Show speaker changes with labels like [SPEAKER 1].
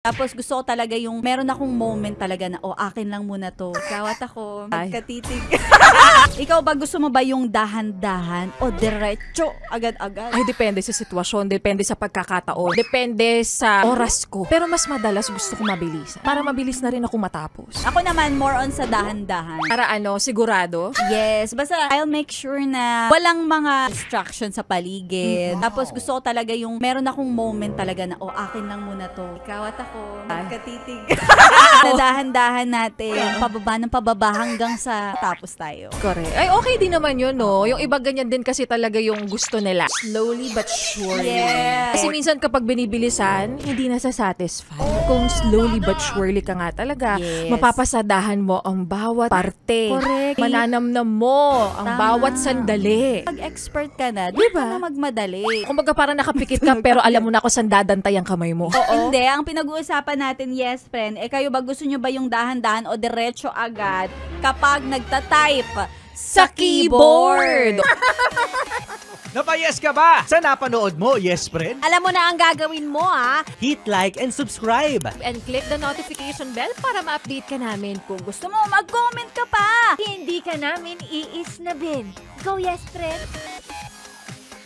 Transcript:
[SPEAKER 1] Tapos gusto ko talaga yung meron akong moment talaga na akin lang muna to. Kawat ako, magkatitig. Ikaw ba gusto mo ba yung dahan-dahan o diretso agad-agad?
[SPEAKER 2] Ay, depende sa sitwasyon, depende sa pagkakataon, depende sa oras ko. Pero mas madalas gusto ko mabilis. Para mabilis na rin ako matapos.
[SPEAKER 1] Ako naman more on sa dahan-dahan.
[SPEAKER 2] Para sigurado?
[SPEAKER 1] Yes, basta I'll make sure na walang mga distraction sa paligid. Tapos gusto ko talaga yung meron akong moment talaga na akin lang muna to. Ikaw at ako, magkatitig. Na dahan-dahan natin, pababa ng pababa hanggang sa tapos tayo.
[SPEAKER 2] Correct. Ay, okay din naman yun, no? Yung iba ganyan din kasi talaga yung gusto nila. Slowly but surely.
[SPEAKER 1] Yes.
[SPEAKER 2] Kasi minsan kapag binibilisan, hindi nasa-satisfy. Kung slowly but surely ka nga talaga,
[SPEAKER 1] Yes.
[SPEAKER 2] mapapasadahan mo ang bawat parte.
[SPEAKER 1] Correct.
[SPEAKER 2] Mananamnam mo ang
[SPEAKER 1] Tama.
[SPEAKER 2] bawat sandali.
[SPEAKER 1] Pag expert ka na, di
[SPEAKER 2] Diba?
[SPEAKER 1] ka na magmadali.
[SPEAKER 2] Kumbaga parang nakapikit ka pero alam mo na kung saan dadantay ang kamay mo.
[SPEAKER 1] Hindi, ang pinag-uusapan natin, yes friend, kayo ba gusto nyo ba yung dahan-dahan o diretso agad kapag nagta-type sa keyboard?
[SPEAKER 3] Napayes ka ba? Sa napanood mo, yes friend?
[SPEAKER 4] Alam mo na ang gagawin mo, ha?
[SPEAKER 3] Hit like and subscribe.
[SPEAKER 4] And click the notification bell para ma-update ka namin.
[SPEAKER 1] Kung gusto mo, mag-comment ka pa!
[SPEAKER 4] Hindi ka namin iisnabin. Go, yes, friend!